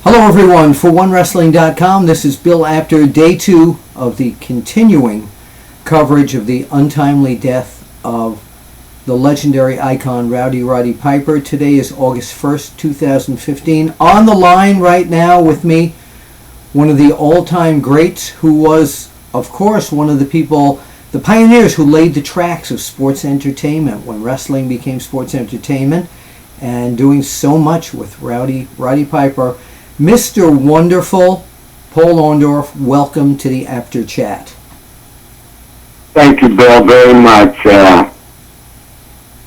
Hello everyone, for OneWrestling.com, this is Bill Apter, day 2 of the continuing coverage of the untimely death of the legendary icon Roddy Piper. Today is August 1st, 2015. On the line right now with me, one of the all-time greats who was, of course, one of the people, the pioneers who laid the tracks of sports entertainment when wrestling became sports entertainment, and doing so much with Roddy Piper. Mr. Wonderful, Paul Orndorff, welcome to the Apter Chat. Thank you, Bill, very much.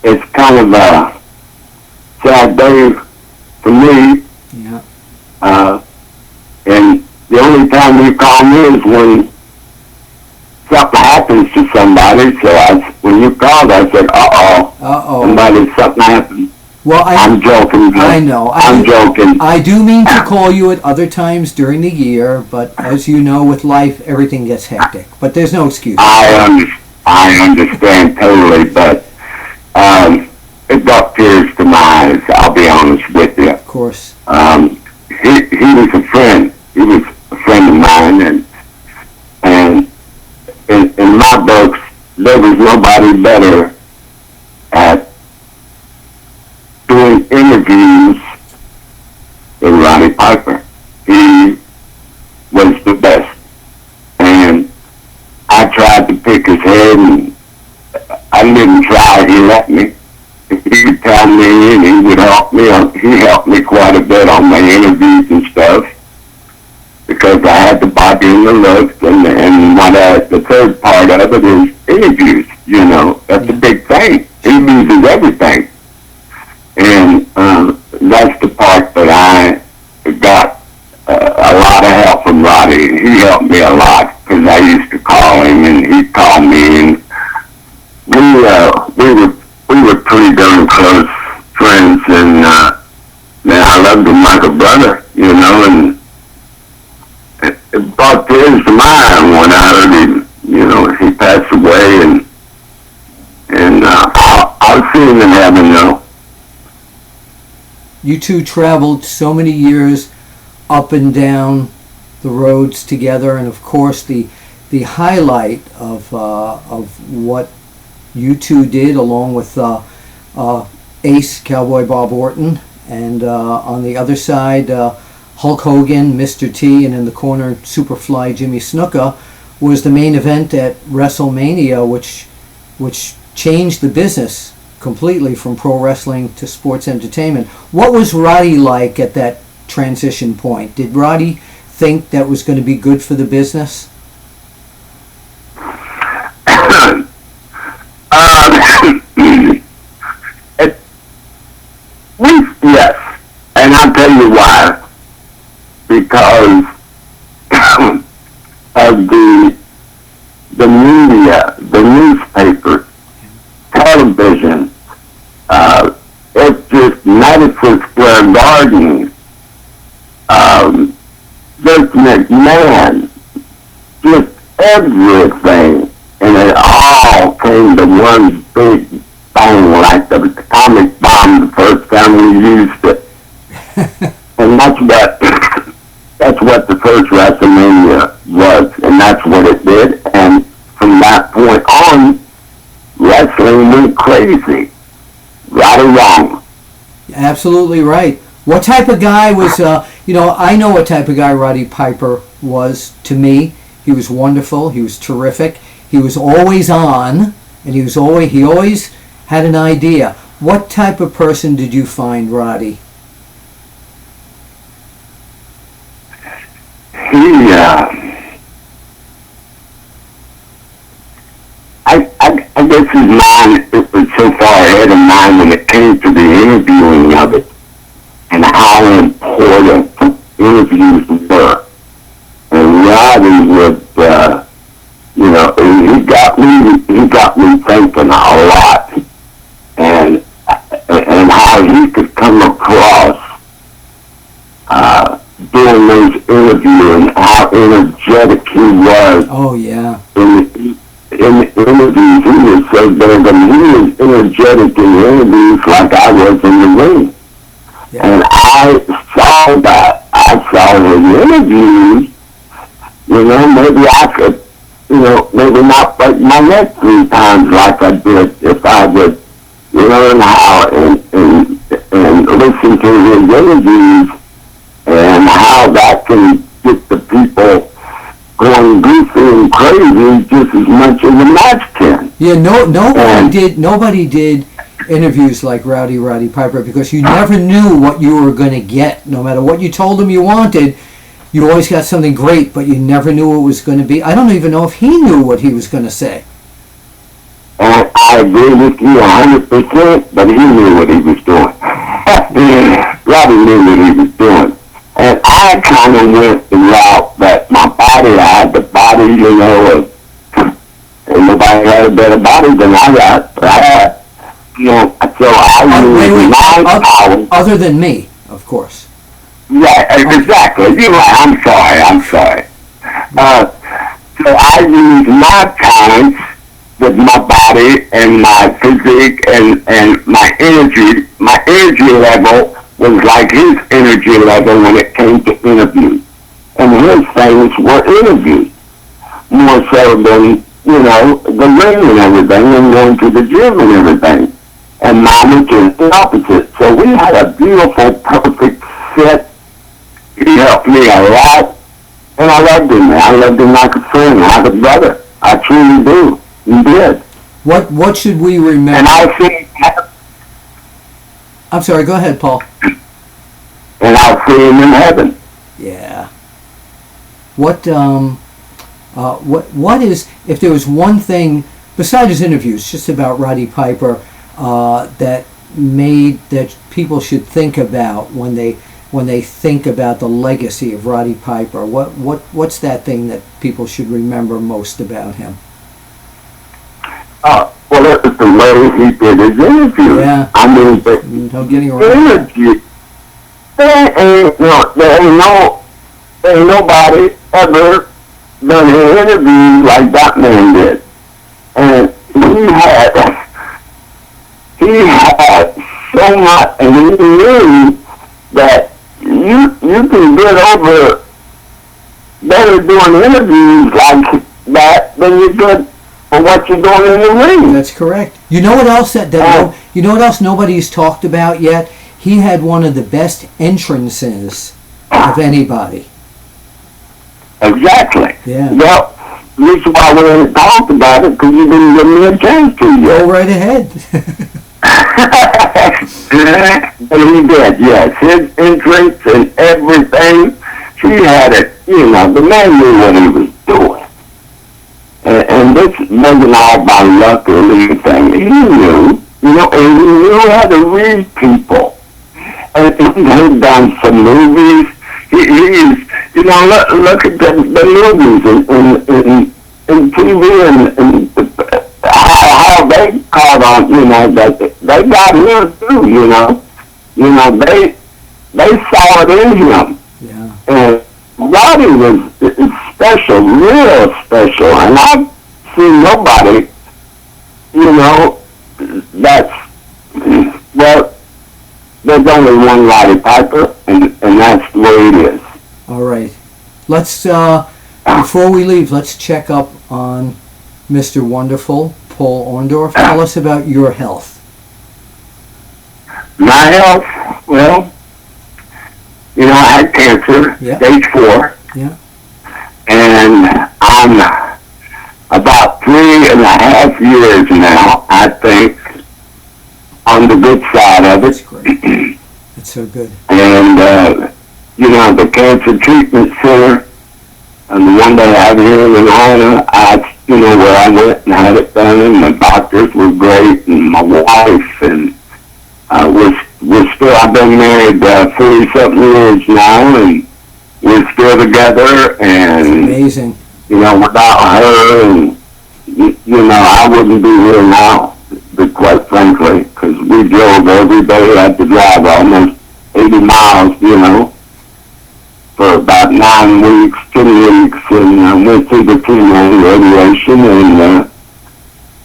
It's kind of a sad day for me. Yeah. And the only time you call me is when something happens to somebody. So when you called, I said, something happened. Well, I'm joking. I know. I'm joking. I do mean to call you at other times during the year, but as you know, with life, everything gets hectic. But there's no excuse. I understand totally, but it brought tears to my eyes, I'll be honest with you. Of course. He was a friend. He was a friend of mine, and in my books, there was nobody better at doing interviews than Roddy Piper. He was the best. And I tried to pick his head, and I didn't try. He let me. He would tell me, and he would help me. He helped me quite a bit on my interviews and stuff, because I had the body and the looks, and the third part of it is interviews. You know, that's a big thing. Interviews is everything. And that's the part that I got a lot of help from Roddy. He helped me a lot, because I used to call him and he'd call me, and we were pretty darn close friends, and man, I loved him like a brother, you know, and it brought tears to my eyes when I heard him, you know, he passed away, and I'll see him in heaven, though. You two traveled so many years up and down the roads together, and of course the highlight of what you two did, along with Ace Cowboy Bob Orton, and on the other side Hulk Hogan, Mr. T, and in the corner Superfly Jimmy Snuka, was the main event at WrestleMania, which changed the business completely from pro wrestling to sports entertainment. What was Roddy like at that transition point? Did Roddy think that was going to be good for the business? Yes, and I'll tell you why. Because of the media, the newspaper, television, it's just Madison Square Garden, Vince McMahon, just everything, and it all came to one big bang, like the atomic bomb the first time we used it. And that's what the first WrestleMania was, and that's what it did, and from that point on, wrestling went crazy. Right or wrong? Absolutely right. What type of guy was, I know what type of guy Roddy Piper was to me. He was wonderful. He was terrific. He was always on, and he always had an idea. What type of person did you find Roddy? I guess his mind, it was so far ahead of mine when it came to the interviewing of it, and how important interviews were. And Roddy would, he got me thinking a lot, and how he could come across doing those interviews, and how energetic he was. Oh yeah. In the interviews, he was so big, and he was energetic in the interviews like I was in the ring. Yeah. And I saw that. I I saw his interviews, maybe I could, maybe not break my neck 3 times like I did if I would learn how and listen to his interviews and how that can get the people going goofy and crazy just as much as a match can. Yeah, nobody did interviews like Roddy Piper, because you never knew what you were going to get. No matter what you told him you wanted, you always got something great, but you never knew what it was going to be. I don't even know if he knew what he was going to say. And I agree with you 100%, but he knew what he was doing. Roddy knew what he was doing. And I kind of went the route that my body, I had the body, and nobody had a better body than I got. But I had, so I used my power. Other than me, of course. Yeah, exactly. You're right. I'm sorry. So I used my talents with my body and my physique and my energy. My energy level was like his energy level when it came to interviews. And his things were interviews, more so than, the ring and everything and going to the gym and everything. And mine was just the opposite. So we had a beautiful, perfect fit. He helped me a lot, and I loved him. I loved him like a friend, like a brother. I truly do. He did. What should we remember? And I think... I'm sorry, go ahead, Paul. And I'll see him in heaven. Yeah. What is, if there was one thing, besides his interviews, just about Roddy Piper, that people should think about when they think about the legacy of Roddy Piper? What's that thing that people should remember most about him? Well, it was the way he did his interview. Yeah. I mean, no getting around interview. There ain't nobody ever done an interview like that man did. And he had so much, and he knew that you can get over better doing interviews like that than you could for what you're doing in the ring. That's correct. You know what else you know what else nobody's talked about yet? He had one of the best entrances of anybody. Exactly. Yeah. Well, this is why we haven't talked about it, because you didn't give me a chance to yet. Go right ahead. But he did, yes. His entrance and everything, he had it, the man knew what he was doing. And this wasn't all by luck or anything. He knew, and he knew how to read people. And he'd done some movies. He's, look at the movies in TV and how they caught on, that they got him too, they saw it in him. Yeah. And Roddy was special, real special, and I've seen nobody, there's only one Roddy Piper, and that's the way it is. All right. Let's, before we leave, let's check up on Mr. Wonderful, Paul Orndorff. Tell us about your health. My health, well, I had cancer, stage 4. Yeah. And I'm about 3.5 years now, I think, on the good side of it. That's great. That's so good. And, the Cancer Treatment Center, and the one they have here in Atlanta, where I went and had it done, and the doctors were great, and my wife, and we're still, I've been married 40-something years now, and we're still together, and... That's amazing. Without her, and, I wouldn't be here now, but quite frankly, because we drove every day. I had to drive almost 80 miles, for about 9 weeks, 10 weeks, and went through the chemo radiation, and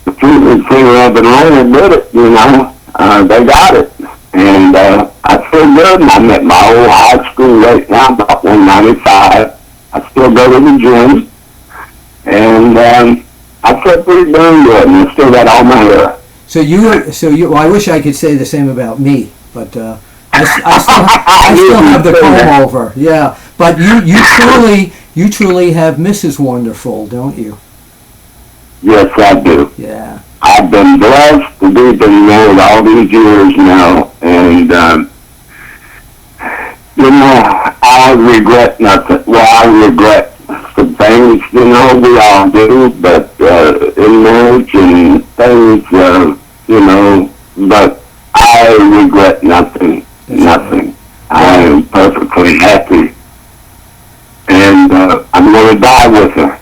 the treatment center of Atlanta did it, they got it. And I still good. And I'm at my old high school right now, about 195. I still go to the gym. And I feel pretty darn good. And I still got all my hair. So well, I wish I could say the same about me, but I still have the comb over. Yeah, but you truly have Mrs. Wonderful, don't you? Yes, I do. Yeah. I've been blessed to be married all these years now, and I regret nothing. Well, I regret some things, we all do, but in marriage and things, but I regret nothing. That's nothing. Right. I am perfectly happy, and I'm going to die with her.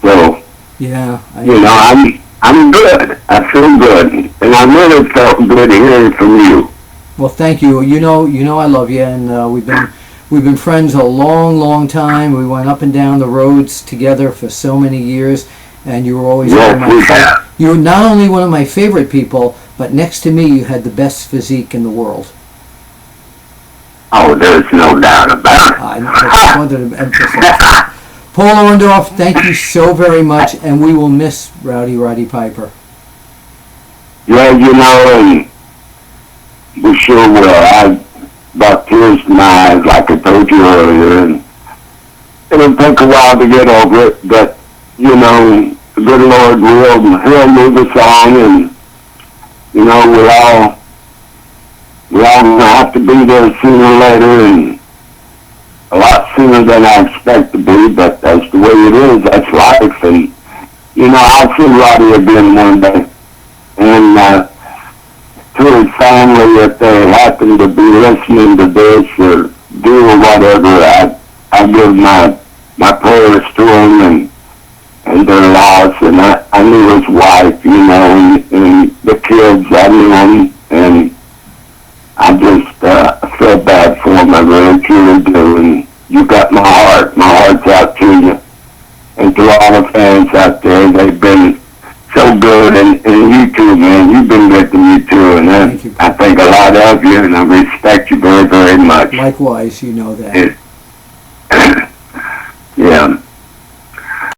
So, yeah, I'm good. I feel good, and I really felt good hearing from you. Well, thank you. You know, I love you, and we've been friends a long, long time. We went up and down the roads together for so many years, and you were always you were not only one of my favorite people, but next to me, you had the best physique in the world. Oh, there's no doubt about it. I just wanted to emphasize that. Paul Orndorff, thank you so very much, and we will miss Roddy Piper. Yeah, and we sure will. I brought tears to my eyes, like I told you earlier, and it'll take a while to get over it, but, the good Lord He'll move us on, and, we all have to be there sooner or later, and a lot sooner than I expect to be, but that's the way it is. That's life, and, I'll see Roddy again one day, and, to his family, if they happen to be listening to this or do whatever, I give my prayers to him and their loss. And I knew his wife, and the kids. I knew them, and I just feel bad for him. I really truly do. And you got my heart. My heart's out to you, and to all the fans out there. They've been so good, and you too, man. You've been good to me too, and I think a lot of you, and I respect you very, very much. Likewise, you know that. Yeah.